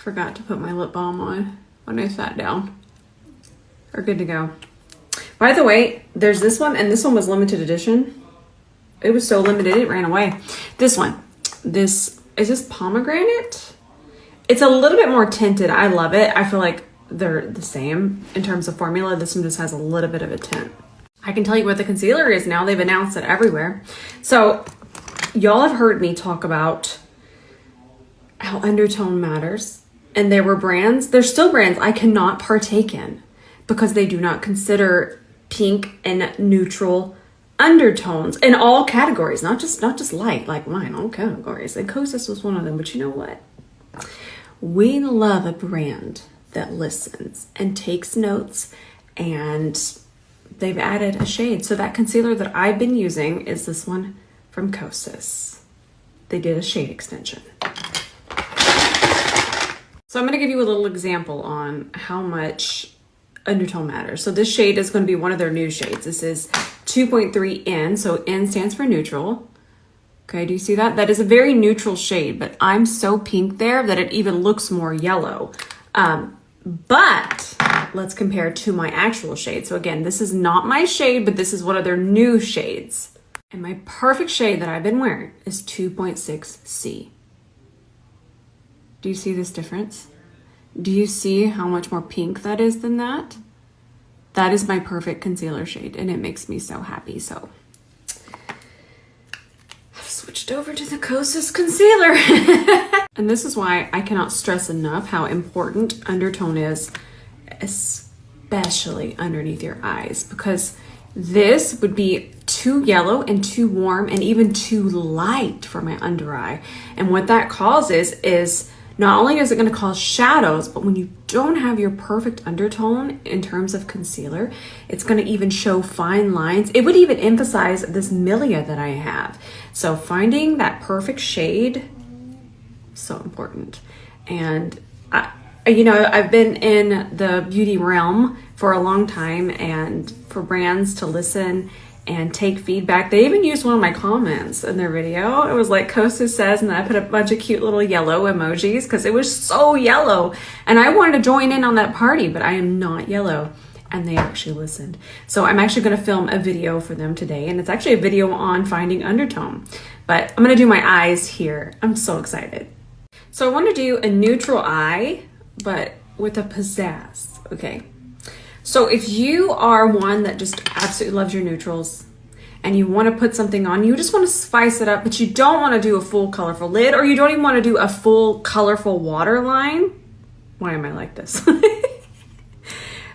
Forgot to put my lip balm on when I sat down. We're good to go. By the way, there's this one, and this one was limited edition. It was so limited, it ran away. This one, is this pomegranate? It's a little bit more tinted. I love it. I feel like they're the same in terms of formula. This one just has a little bit of a tint. I can tell you what the concealer is now. They've announced it everywhere. So y'all have heard me talk about how undertone matters. And there were brands, there's still brands I cannot partake in because they do not consider pink and neutral undertones in all categories, not just light, like mine, all categories. And Kosas was one of them, but you know what? We love a brand that listens and takes notes, and they've added a shade. So that concealer that I've been using is this one from Kosas. They did a shade extension. So I'm going to give you a little example on how much undertone matters. So this shade is going to be one of their new shades. This is 2.3 N. So N stands for neutral. Okay, do you see that? That is a very neutral shade, but I'm so pink there that it even looks more yellow. But let's compare it to my actual shade. So again, this is not my shade, but this is one of their new shades. And my perfect shade that I've been wearing is 2.6 C. Do you see this difference? Do you see how much more pink that is than that? That is my perfect concealer shade, and it makes me so happy. So I've switched over to the Kosas concealer. And this is why I cannot stress enough how important undertone is, especially underneath your eyes, because this would be too yellow and too warm and even too light for my under eye. And what that causes is not only is it going to cause shadows, but when you don't have your perfect undertone in terms of concealer, it's going to even show fine lines. It would even emphasize this milia that I have. So finding that perfect shade, so important. And I've been in the beauty realm for a long time, and for brands to listen and take feedback. They even used one of my comments in their video. It was like Kosas says, and I put a bunch of cute little yellow emojis because it was so yellow. And I wanted to join in on that party, but I am not yellow. And they actually listened. So I'm actually going to film a video for them today. And it's actually a video on finding undertone. But I'm going to do my eyes here. I'm so excited. So I want to do a neutral eye, but with a pizzazz, okay? So if you are one that just absolutely loves your neutrals and you want to put something on, you just want to spice it up, but you don't want to do a full colorful lid, or you don't even want to do a full colorful waterline. Why am I like this?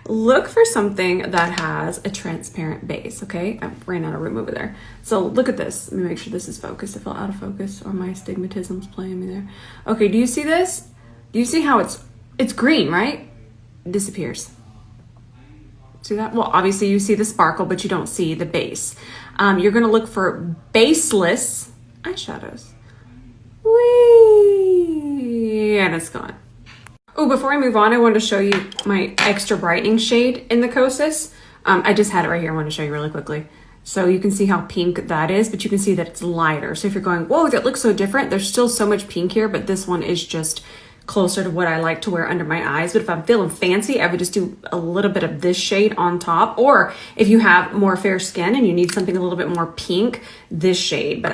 Look for something that has a transparent base, okay? I ran out of room over there. So look at this. Let me make sure this is focused. It fell out of focus, or my astigmatism's playing me there. Okay, do you see this? Do you see how it's green, right? It disappears. See that? Well, obviously you see the sparkle, but you don't see the base. You're gonna look for baseless eyeshadows. Whee! And it's gone. Oh, before I move on, I wanted to show you my extra brightening shade in the Kosas. I just had it right here. I want to show you really quickly. So you can see how pink that is, but you can see that it's lighter. So if you're going, whoa, that looks so different, there's still so much pink here, but this one is just closer to what I like to wear under my eyes. But if I'm feeling fancy, I would just do a little bit of this shade on top. Or if you have more fair skin and you need something a little bit more pink, this shade. But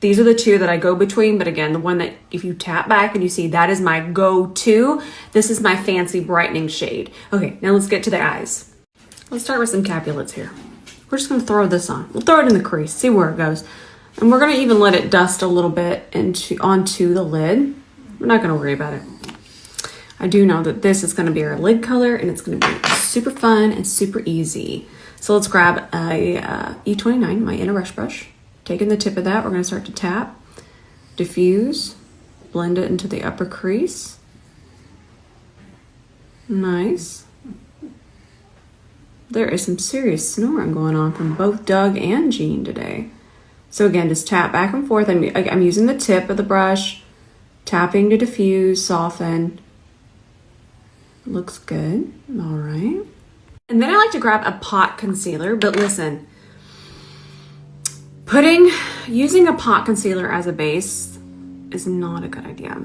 these are the two that I go between. But again, the one that if you tap back and you see that is my go-to, this is my fancy brightening shade. Okay, now let's get to the eyes. Let's start with some Capulets here. We're just gonna throw this on. We'll throw it in the crease, see where it goes. And we're gonna even let it dust a little bit onto the lid. We're not gonna worry about it. I do know that this is gonna be our lid color, and it's gonna be super fun and super easy. So let's grab a E29, my inner brush brush. Taking the tip of that, we're gonna start to tap, diffuse, blend it into the upper crease. Nice. There is some serious snoring going on from both Doug and Jean today. So again, just tap back and forth. I'm using the tip of the brush, tapping to diffuse, soften. Looks good. All right. And then I like to grab a pot concealer, but listen, using a pot concealer as a base is not a good idea.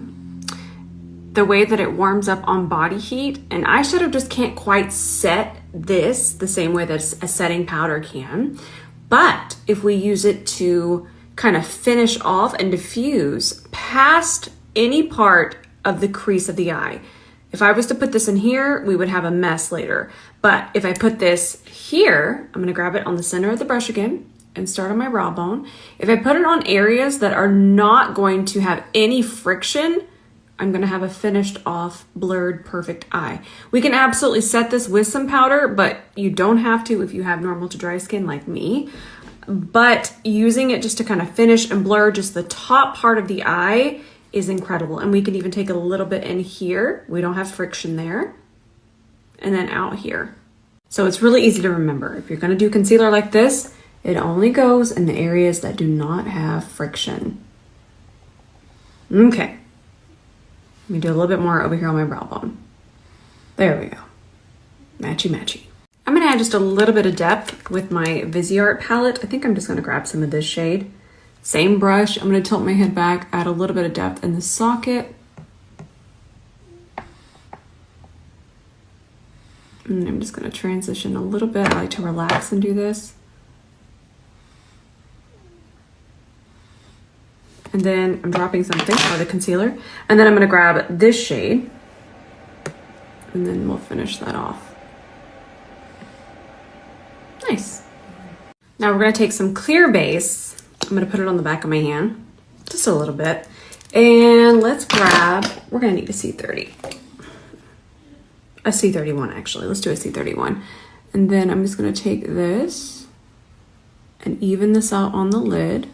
the way that it warms up on body heat, and eyeshadow just can't quite set this the same way that a setting powder can. But if we use it to kind of finish off and diffuse past any part of the crease of the eye. If I was to put this in here, we would have a mess later. But if I put this here, I'm gonna grab it on the center of the brush again and start on my brow bone. If I put it on areas that are not going to have any friction, I'm gonna have a finished off, blurred, perfect eye. We can absolutely set this with some powder, but you don't have to if you have normal to dry skin like me. But using it just to kind of finish and blur just the top part of the eye is incredible. And we can even take a little bit in here. We don't have friction there. And then out here. So it's really easy to remember. If you're gonna do concealer like this, it only goes in the areas that do not have friction. Okay. Let me do a little bit more over here on my brow bone. There we go. Matchy matchy. I'm gonna add just a little bit of depth with my Viseart palette. I think I'm just gonna grab some of this shade. Same brush, I'm gonna tilt my head back, add a little bit of depth in the socket. And I'm just gonna transition a little bit. I like to relax and do this. And then I'm dropping something, or the concealer. And then I'm gonna grab this shade and then we'll finish that off. Nice. Now we're gonna take some clear base. I'm gonna put it on the back of my hand, just a little bit. And let's grab, we're gonna need a C30. A C31 actually, let's do a C31. And then I'm just gonna take this and even this out on the lid.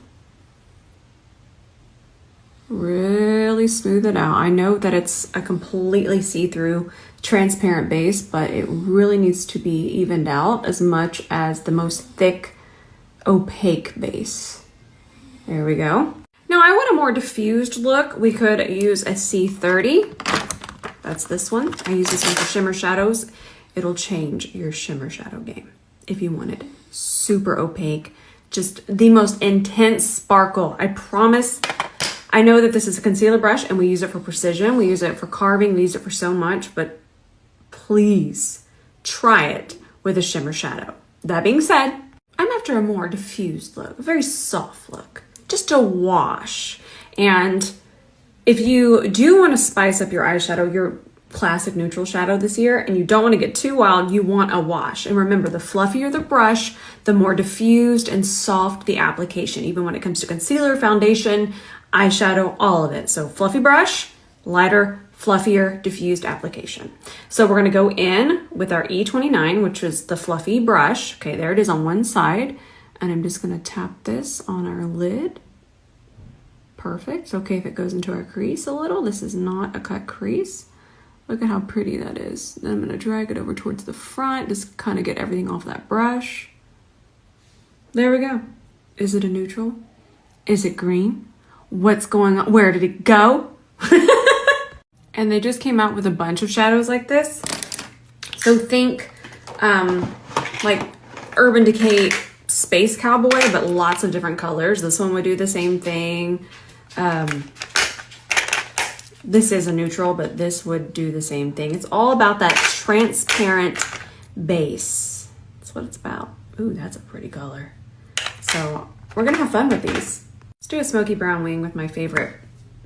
Really smooth it out. I know that it's a completely see-through transparent base, but it really needs to be evened out as much as the most thick opaque base. There we go. Now I want a more diffused look. We could use a C30. That's this one. I use this one for shimmer shadows. It'll change your shimmer shadow game if you want it super opaque, just the most intense sparkle. I promise. I know that this is a concealer brush and we use it for precision. We use it for carving. We use it for so much, but please try it with a shimmer shadow. That being said, I'm after a more diffused look, a very soft look, just a wash. And if you do want to spice up your eyeshadow, your classic neutral shadow this year, and you don't want to get too wild, you want a wash. And remember, the fluffier the brush, the more diffused and soft the application, even when it comes to concealer, foundation, eyeshadow, all of it. So fluffy brush, lighter, fluffier, diffused application. So we're gonna go in with our E29, which is the fluffy brush. Okay, there it is on one side. And I'm just gonna tap this on our lid. Perfect. Okay, if it goes into our crease a little, this is not a cut crease. Look at how pretty that is. Then I'm gonna drag it over towards the front, just kind of get everything off that brush. There we go. Is it a neutral? Is it green? What's going on? Where did it go? And they just came out with a bunch of shadows like this. So think like Urban Decay Space Cowboy, but lots of different colors. This one would do the same thing. This is a neutral, but this would do the same thing. It's all about that transparent base. That's what it's about. Ooh, that's a pretty color. So we're gonna have fun with these. Let's do a smoky brown wing with my favorite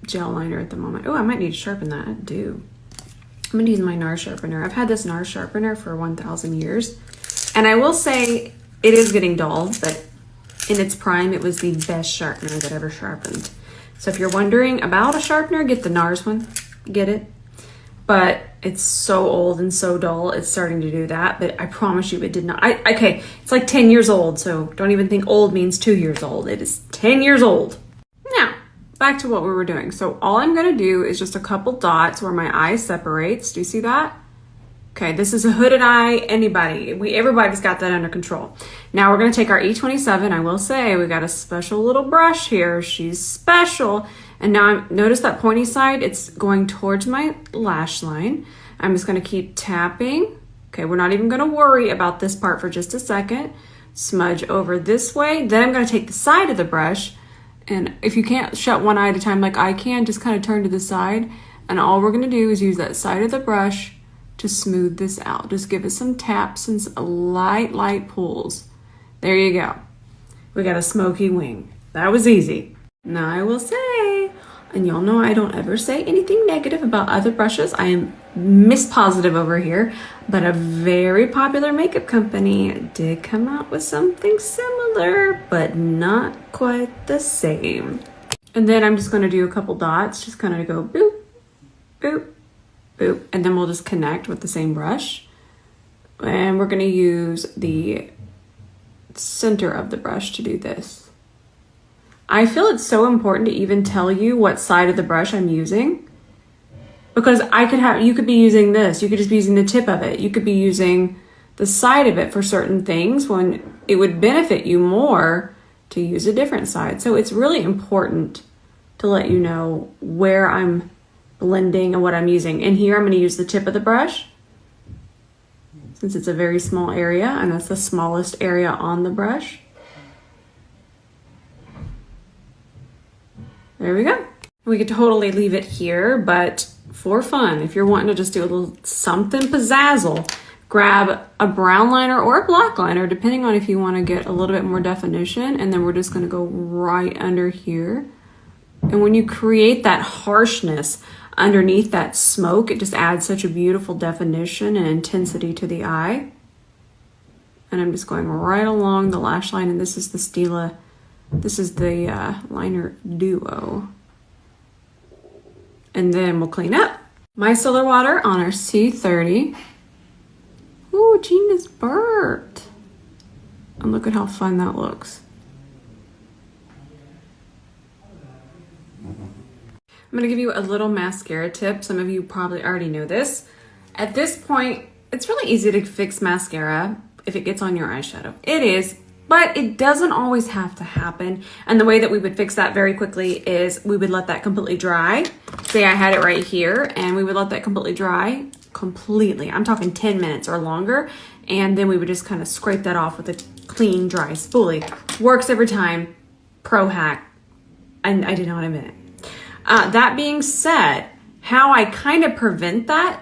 gel liner at the moment. Oh, I might need to sharpen that. I do. I'm gonna use my NARS sharpener. I've had this NARS sharpener for 1,000 years. And I will say it is getting dull, but in its prime, it was the best sharpener that ever sharpened. So if you're wondering about a sharpener, get the NARS one, get it. But it's so old and so dull, it's starting to do that. But I promise you it did not. Okay, it's like 10 years old, so don't even think old means 2 years old. It is 10 years old. Now, back to what we were doing. So all I'm gonna do is just a couple dots where my eye separates. Do you see that? Okay, this is a hooded eye, everybody's got that under control. Now we're gonna take our E27. I will say we got a special little brush here. She's special. And now notice that pointy side, it's going towards my lash line. I'm just gonna keep tapping. Okay, we're not even gonna worry about this part for just a second. Smudge over this way. Then I'm gonna take the side of the brush, and if you can't shut one eye at a time like I can, just kind of turn to the side And all we're gonna do is use that side of the brush to smooth this out. Just give it some taps and some light pulls. There you go. We got a smoky wing. That was easy. Now I will say, and y'all know I don't ever say anything negative about other brushes. I am Miss Positive over here, but a very popular makeup company did come out with something similar, but not quite the same. And then I'm just gonna do a couple dots, just kind of go boop, boop, boop, and then we'll just connect with the same brush. And we're gonna use the center of the brush to do this. I feel it's so important to even tell you what side of the brush I'm using, because you could be using this, you could just be using the tip of it, you could be using the side of it for certain things when it would benefit you more to use a different side. So it's really important to let you know where I'm blending and what I'm using. And here I'm going to use the tip of the brush, since it's a very small area, and that's the smallest area on the brush. There we go. We could totally leave it here, but for fun, if you're wanting to just do a little something pizzazzle, grab a brown liner or a black liner, depending on if you want to get a little bit more definition, and then we're just going to go right under here. And when you create that harshness underneath that smoke, it just adds such a beautiful definition and intensity to the eye. And I'm just going right along the lash line, and this is the Stila. This is the liner duo. And then we'll clean up. Micellar water on our C30. Ooh, Gina's burped. And look at how fun that looks. I'm gonna give you a little mascara tip. Some of you probably already know this. At this point, it's really easy to fix mascara if it gets on your eyeshadow. It is, but it doesn't always have to happen. And the way that we would fix that very quickly is we would let that completely dry. Say I had it right here, and we would let that completely dry completely. I'm talking 10 minutes or longer. And then we would just kind of scrape that off with a clean, dry spoolie. Works every time. Pro hack. And I did not invent it. That being said, how I kind of prevent that,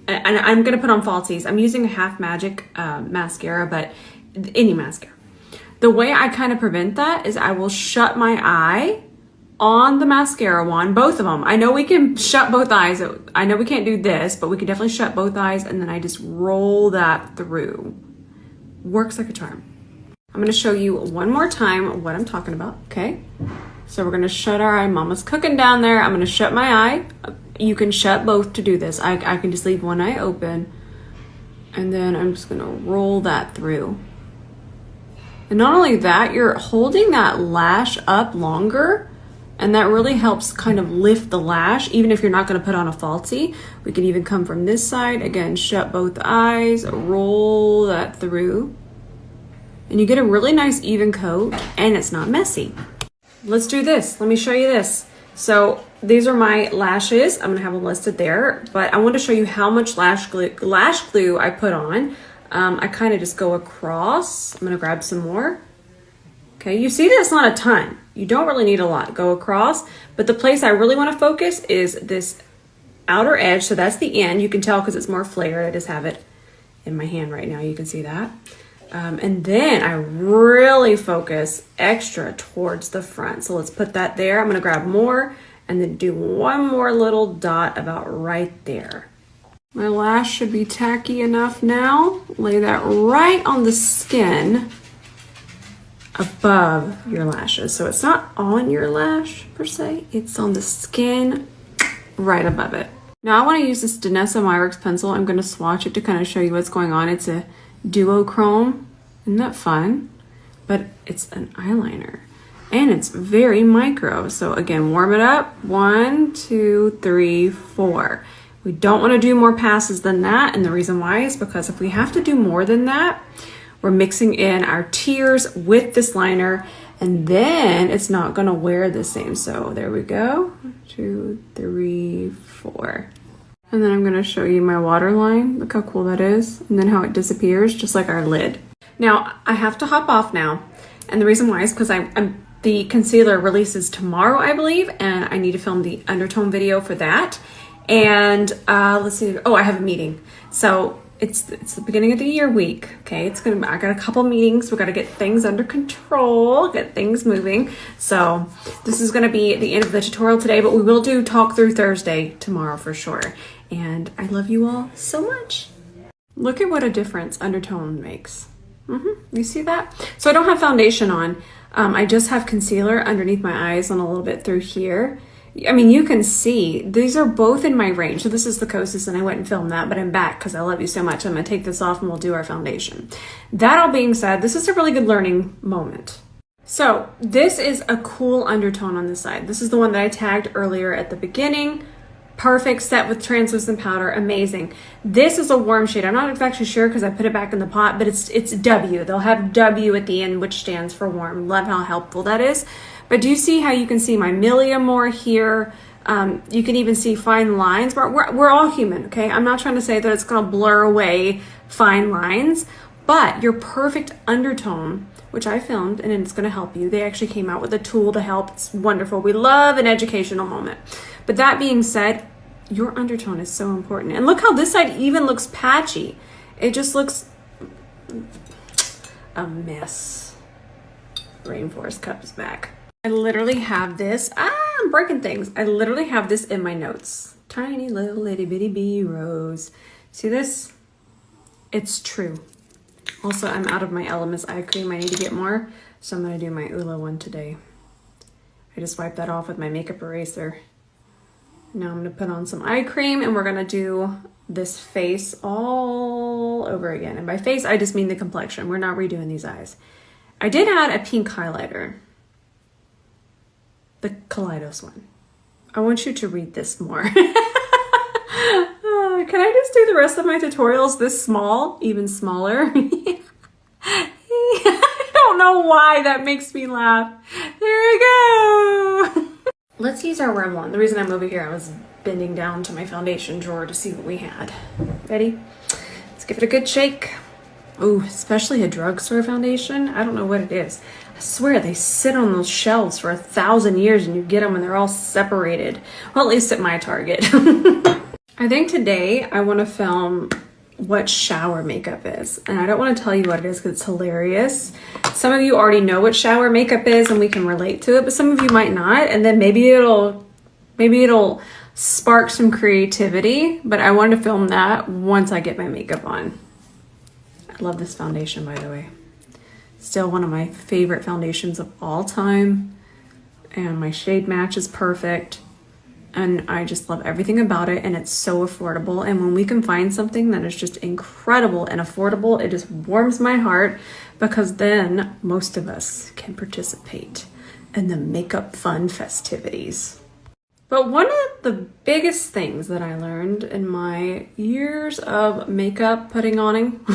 and I'm going to put on falsies. I'm using a Half Magic mascara, but any mascara. The way I kind of prevent that is I will shut my eye on the mascara wand, both of them. I know we can shut both eyes. I know we can't do this, but we can definitely shut both eyes, and then I just roll that through. Works like a charm. I'm going to show you one more time what I'm talking about, okay? So we're going to shut our eye. Mama's cooking down there. I'm going to shut my eye. You can shut both to do this. I can just leave one eye open, and then I'm just going to roll that through. And not only that, you're holding that lash up longer, and that really helps kind of lift the lash, even if you're not going to put on a falsie. We can even come from this side. Again, shut both eyes, roll that through, and you get a really nice even coat, and it's not messy. Let's do this. Let me show you this. So these are my lashes. I'm going to have them listed there, but I want to show you how much lash glue I put on. I kind of just go across. I'm going to grab some more. Okay, you see that's not a ton. You don't really need a lot. Go across, but the place I really want to focus is this outer edge. So that's the end. You can tell because it's more flared. I just have it in my hand right now. You can see that. And then I really focus extra towards the front. So let's put that there. I'm going to grab more and then do one more little dot about right there. My lash should be tacky enough now. Lay that right on the skin above your lashes. So it's not on your lash per se, it's on the skin right above it. Now I want to use this Danessa Myricks pencil. I'm going to swatch it to kind of show you what's going on. It's a duochrome. Isn't that fun? But it's an eyeliner and it's very micro. So again, warm it up. 1, 2, 3, 4. We don't want to do more passes than that. And the reason why is because if we have to do more than that, we're mixing in our tears with this liner, and then it's not going to wear the same. So there we go. 1, 2, 3, 4. And then I'm going to show you my waterline. Look how cool that is. And then how it disappears, just like our lid. Now, I have to hop off now. And the reason why is because the concealer releases tomorrow, I believe, and I need to film the undertone video for that. And let's see. Oh, I have a meeting. So it's the beginning of the year week. Okay, I got a couple meetings. We got to get things under control, get things moving. So this is gonna be the end of the tutorial today, but we will do talk through Thursday tomorrow for sure. And I love you all so much. Look at what a difference undertone makes. You see that? So I don't have foundation on. I just have concealer underneath my eyes and a little bit through here. I mean, you can see these are both in my range. So this is the Kosas, and I went and filmed that, but I'm back because I love you so much. I'm gonna take this off and we'll do our foundation. That all being said, this is a really good learning moment. So this is a cool undertone on the side. This is the one that I tagged earlier at the beginning. Perfect, set with translucent powder, amazing. This is a warm shade. I'm not exactly sure because I put it back in the pot, but it's W. They'll have W at the end, which stands for warm. Love how helpful that is. But do you see how you can see my milia more here? You can even see fine lines. We're all human, okay? I'm not trying to say that it's gonna blur away fine lines, but your perfect undertone, which I filmed, and it's gonna help you. They actually came out with a tool to help. It's wonderful. We love an educational moment. But that being said, your undertone is so important. And look how this side even looks patchy. It just looks a mess. Rainforest Cup's back. I literally have this. I'm breaking things. I literally have this in my notes. Tiny little itty bitty bee rose. See this? It's true. Also, I'm out of my Elemis eye cream. I need to get more. So I'm going to do my Ula one today. I just wiped that off with my makeup eraser. Now I'm going to put on some eye cream and we're going to do this face all over again. And by face, I just mean the complexion. We're not redoing these eyes. I did add a pink highlighter. The Kaleidos one. I want you to read this more. Can I just do the rest of my tutorials this small? Even smaller? I don't know why that makes me laugh. There we go. Let's use our Revlon. The reason I'm over here, I was bending down to my foundation drawer to see what we had. Ready? Let's give it a good shake. Ooh, especially a drugstore foundation. I don't know what it is. I swear they sit on those shelves for 1,000 years and you get them and they're all separated. Well, at least at my Target. I think today I want to film what shower makeup is. And I don't want to tell you what it is because it's hilarious. Some of you already know what shower makeup is and we can relate to it, but some of you might not. And then maybe it'll spark some creativity, but I want to film that once I get my makeup on. I love this foundation, by the way. Still one of my favorite foundations of all time. And my shade match is perfect. And I just love everything about it. And it's so affordable. And when we can find something that is just incredible and affordable, it just warms my heart because then most of us can participate in the makeup fun festivities. But one of the biggest things that I learned in my years of makeup putting on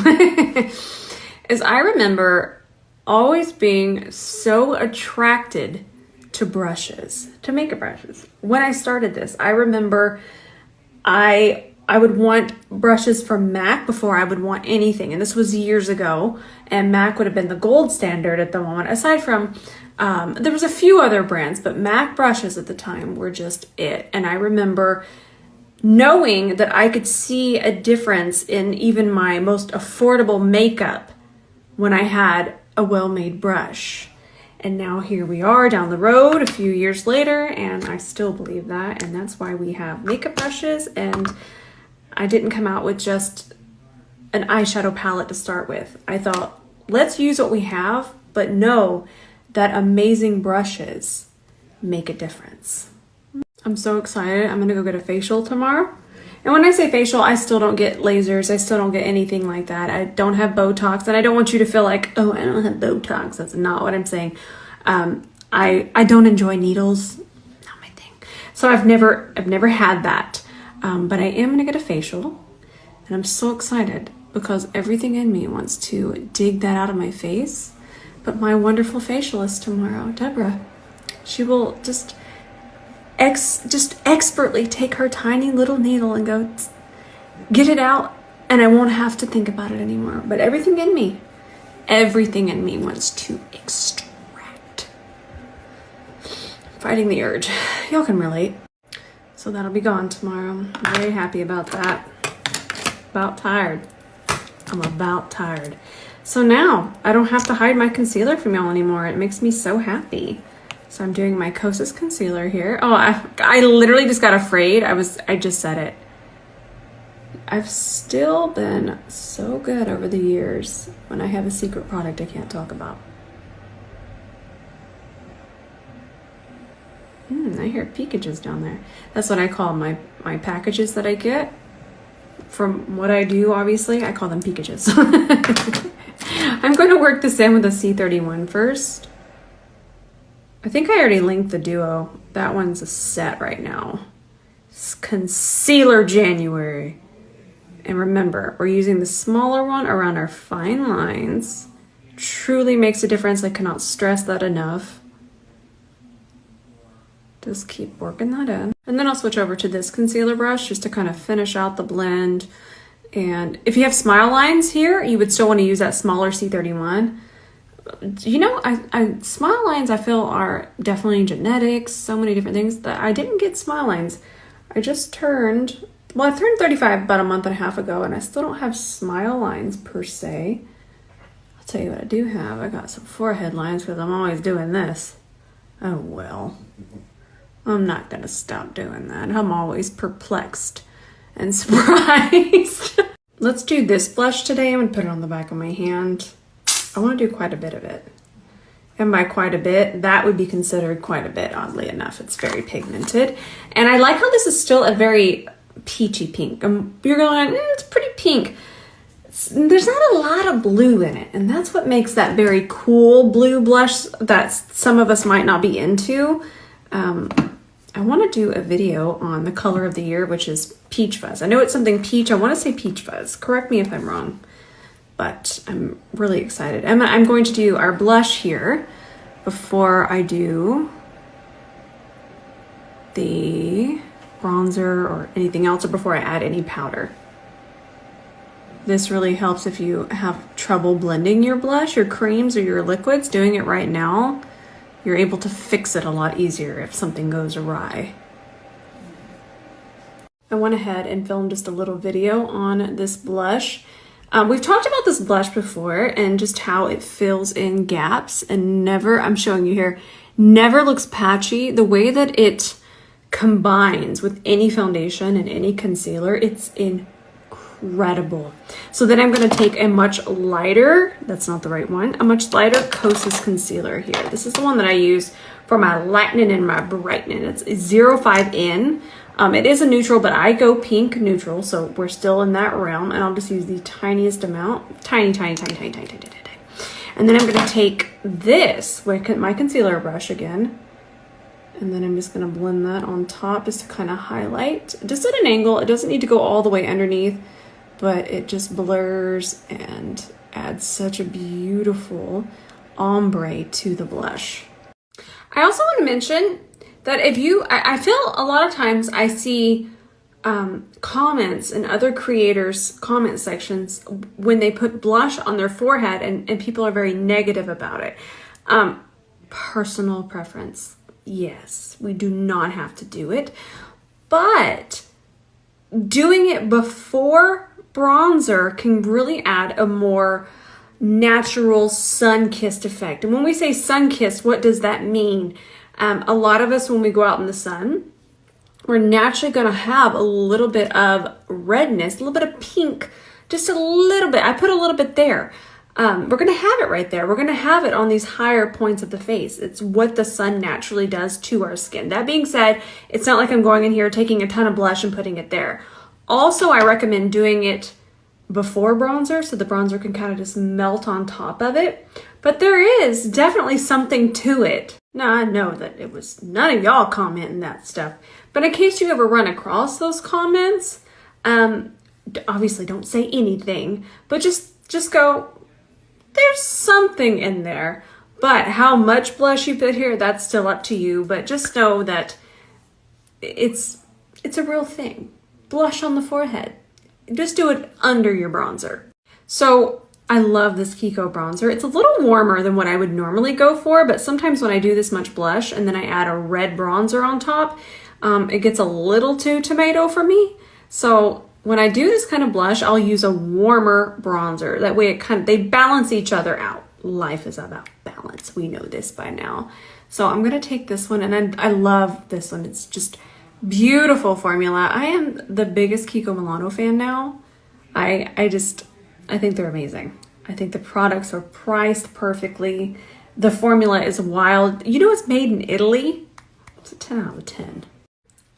is I remember always being so attracted to brushes, to makeup brushes. When I started this, I remember I would want brushes from MAC before I would want anything. And this was years ago. And MAC would have been the gold standard at the moment. Aside from, there was a few other brands, but MAC brushes at the time were just it. And I remember knowing that I could see a difference in even my most affordable makeup when I had a well-made brush. And now here we are down the road a few years later, and I still believe that. And that's why we have makeup brushes. And I didn't come out with just an eyeshadow palette to start with. I thought, let's use what we have, but know that amazing brushes make a difference. I'm so excited. I'm gonna go get a facial tomorrow. And when I say facial, I still don't get lasers. I still don't get anything like that. I don't have Botox, and I don't want you to feel like, oh, I don't have Botox. That's not what I'm saying. I don't enjoy needles. Not my thing. So I've never had that. But I am gonna get a facial, and I'm so excited because everything in me wants to dig that out of my face. But my wonderful facialist tomorrow, Deborah, she will just expertly take her tiny little needle and go get it out, and I won't have to think about it anymore. But everything in me wants to extract. Fighting the urge. Y'all can relate. So So that'll be gone tomorrow. I'm very happy about that. About tired. I'm about tired. So now I don't have to hide my concealer from y'all anymore. It makes me so happy. So I'm doing my Kosas concealer here. Oh, I literally just got afraid. I just said it. I've still been so good over the years when I have a secret product I can't talk about. I hear peekages down there. That's what I call my packages that I get. From what I do, obviously, I call them peekages. I'm going to work this in with a C31 first. I think I already linked the duo. That one's a set right now. It's Concealer January. And remember, we're using the smaller one around our fine lines. Truly makes a difference. I cannot stress that enough. Just keep working that in. And then I'll switch over to this concealer brush just to kind of finish out the blend. And if you have smile lines here, you would still want to use that smaller C31. You know, I smile lines I feel are definitely genetics, so many different things that I didn't get smile lines. I turned 35 about a month and a half ago, and I still don't have smile lines per se. I'll tell you what I do have. I got some forehead lines because I'm always doing this. Oh well. I'm not gonna stop doing that. I'm always perplexed and surprised. Let's do this blush today. I'm gonna put it on the back of my hand. I want to do quite a bit of it. And by quite a bit, that would be considered quite a bit, oddly enough. It's very pigmented. And I like how this is still a very peachy pink. You're going, it's pretty pink. There's not a lot of blue in it. And that's what makes that very cool blue blush that some of us might not be into. I want to do a video on the color of the year, which is peach fuzz. I know it's something peach. I want to say peach fuzz. Correct me if I'm wrong. But I'm really excited. And I'm going to do our blush here before I do the bronzer or anything else, or before I add any powder. This really helps if you have trouble blending your blush, your creams, or your liquids. Doing it right now, you're able to fix it a lot easier if something goes awry. I went ahead and filmed just a little video on this blush. We've talked about this blush before and just how it fills in gaps and never, I'm showing you here, never looks patchy. The way that it combines with any foundation and any concealer, it's incredible. So then I'm going to take a much lighter, that's not the right one, a much lighter Kosas concealer here. This is the one that I use for my lightening and my brightening. It's 05N. It is a neutral, but I go pink neutral, so we're still in that realm. And I'll just use the tiniest amount, tiny. And then I'm going to take this, my concealer brush again, and then I'm just going to blend that on top just to kind of highlight, just at an angle. It doesn't need to go all the way underneath, but it just blurs and adds such a beautiful ombre to the blush. I also want to mention that if you, I feel a lot of times I see comments in other creators' comment sections when they put blush on their forehead and people are very negative about it. Personal preference. Yes, we do not have to do it, but doing it before bronzer can really add a more natural sun-kissed effect. And when we say sun-kissed, what does that mean? A lot of us, when we go out in the sun, we're naturally going to have a little bit of redness, a little bit of pink, just a little bit. I put a little bit there. We're going to have it right there. We're going to have it on these higher points of the face. It's what the sun naturally does to our skin. That being said, it's not like I'm going in here taking a ton of blush and putting it there. Also, I recommend doing it before bronzer so the bronzer can kind of just melt on top of it. But there is definitely something to it. Now, I know that it was none of y'all commenting that stuff, but in case you ever run across those comments, obviously don't say anything, but just go, there's something in there. But how much blush you put here, that's still up to you. But just know that it's a real thing. Blush on the forehead. Just do it under your bronzer. So I love this Kiko bronzer. It's a little warmer than what I would normally go for, but sometimes when I do this much blush and then I add a red bronzer on top, It gets a little too tomato for me. So when I do this kind of blush, I'll use a warmer bronzer. That way they balance each other out. Life is about balance. We know this by now. So I'm going to take this one, and I love this one. It's just beautiful formula. I am the biggest Kiko Milano fan now. I think they're amazing. I think the products are priced perfectly. The formula is wild. You know, it's made in Italy. It's a 10 out of 10.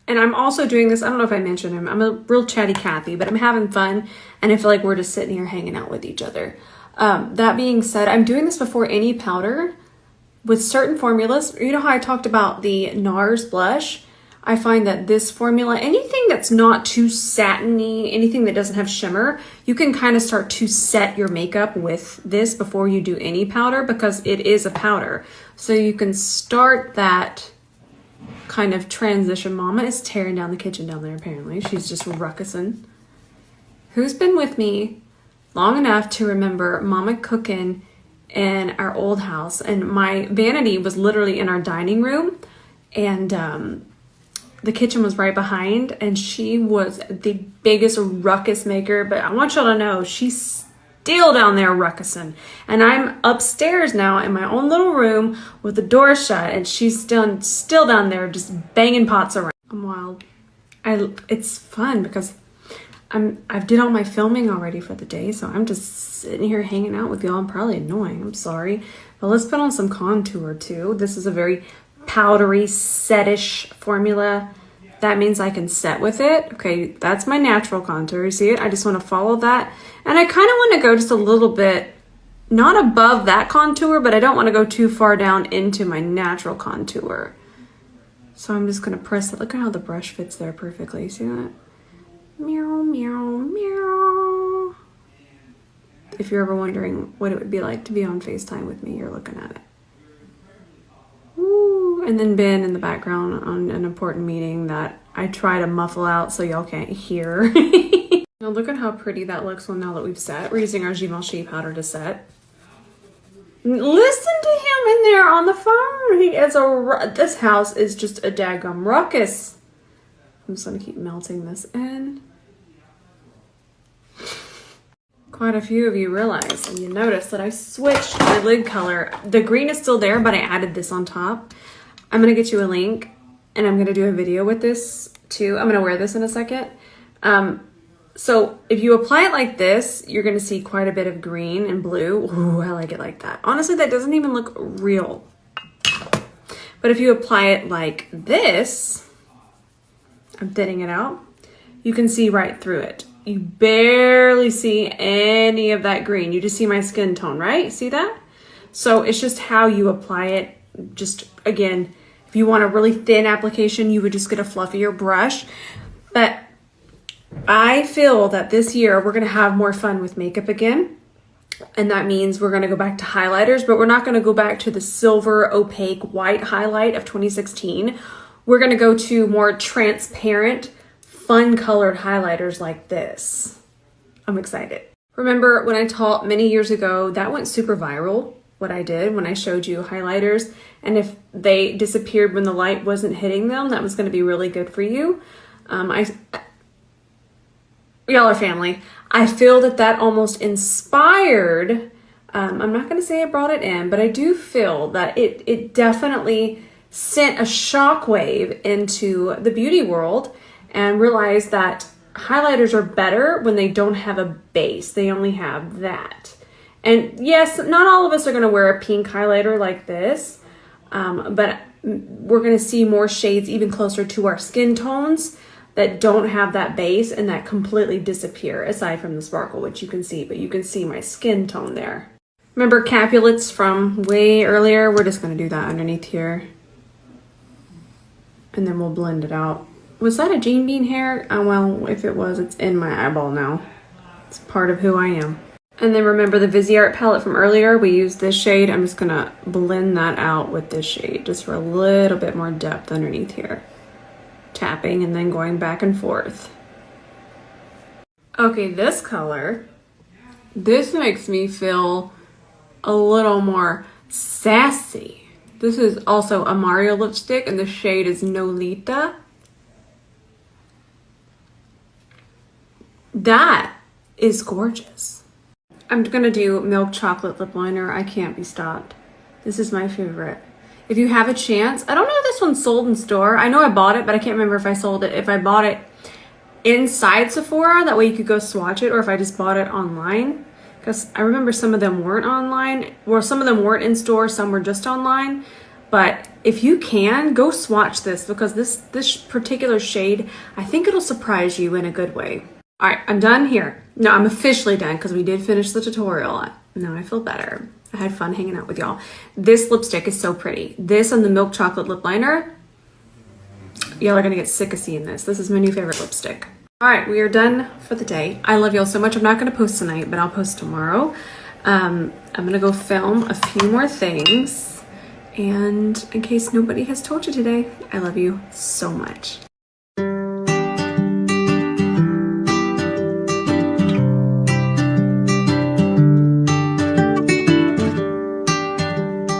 And I'm also doing this, I don't know if I mentioned him, I'm a real chatty Cathy, but I'm having fun, and I feel like we're just sitting here hanging out with each other. That being said, I'm doing this before any powder. With certain formulas, you know how I talked about the NARS blush? I find that this formula, anything that's not too satiny, anything that doesn't have shimmer, you can kind of start to set your makeup with this before you do any powder, because it is a powder. So you can start that kind of transition. Mama is tearing down the kitchen down there, apparently. She's just ruckusing. Who's been with me long enough to remember Mama cooking in our old house, and my vanity was literally in our dining room, and the kitchen was right behind, and she was the biggest ruckus maker. But I want y'all to know, she's still down there ruckusing, and I'm upstairs now in my own little room with the door shut, and she's still down there just banging pots around. I'm wild. It's fun because I've did all my filming already for the day, so I'm just sitting here hanging out with y'all. I'm probably annoying, I'm sorry. But let's put on some contour too. This is a very powdery, settish formula. That means I can set with it. Okay, that's my natural contour. You see it? I just want to follow that. And I kind of want to go just a little bit, not above that contour, but I don't want to go too far down into my natural contour. So I'm just going to press it. Look at how the brush fits there perfectly. You see that? Meow, meow, meow. If you're ever wondering what it would be like to be on FaceTime with me, you're looking at it. Ooh. And then Ben in the background on an important meeting that I try to muffle out so y'all can't hear. Now look at how pretty that looks now that we've set. We're using our Givenchy powder to set. Listen to him in there on the phone. He is this house is just a daggum ruckus. I'm just gonna keep melting this in. Quite a few of you realize and you notice that I switched my lid color. The green is still there, but I added this on top. I'm gonna get you a link, and I'm gonna do a video with this too. I'm gonna wear this in a second. So if you apply it like this, you're gonna see quite a bit of green and blue. Ooh, I like it like that. Honestly, that doesn't even look real. But if you apply it like this, I'm thinning it out, you can see right through it. You barely see any of that green. You just see my skin tone, right? See that? So it's just how you apply it. Just again, if you want a really thin application, you would just get a fluffier brush. But I feel that this year we're gonna have more fun with makeup again. And that means we're gonna go back to highlighters, but we're not gonna go back to the silver opaque white highlight of 2016. We're gonna go to more transparent, fun colored highlighters like this. I'm excited. Remember when I taught many years ago, that went super viral, what I did when I showed you highlighters, and if they disappeared when the light wasn't hitting them, that was gonna be really good for you. Y'all are family. I feel that almost inspired, I'm not gonna say it brought it in, but I do feel that it definitely sent a shockwave into the beauty world, and realized that highlighters are better when they don't have a base. They only have that. And yes, not all of us are going to wear a pink highlighter like this, but we're going to see more shades even closer to our skin tones that don't have that base and that completely disappear, aside from the sparkle, which you can see, but you can see my skin tone there. Remember Capulets from way earlier? We're just going to do that underneath here. And then we'll blend it out. Was that a Jean Bean hair? Oh, well, if it was, it's in my eyeball now. It's part of who I am. And then remember the Viseart palette from earlier? We used this shade. I'm just gonna blend that out with this shade, just for a little bit more depth underneath here. Tapping and then going back and forth. Okay, this color, this makes me feel a little more sassy. This is also a Mario lipstick, and the shade is Nolite. That is gorgeous. I'm gonna do milk chocolate lip liner. I can't be stopped. This is my favorite. If you have a chance, I don't know if this one's sold in store. I know I bought it, but I can't remember if I sold it. If I bought it inside Sephora, that way you could go swatch it, or if I just bought it online. Because I remember some of them weren't online, or some of them weren't in store, some were just online. But if you can, go swatch this, because this particular shade, I think it'll surprise you in a good way. All right, I'm done here. No, I'm officially done because we did finish the tutorial. Now I feel better. I had fun hanging out with y'all. This lipstick is so pretty. This and the milk chocolate lip liner, y'all are gonna get sick of seeing this. This is my new favorite lipstick. All right, we are done for the day. I love y'all so much. I'm not gonna post tonight, but I'll post tomorrow. I'm gonna go film a few more things. And in case nobody has told you today, I love you so much.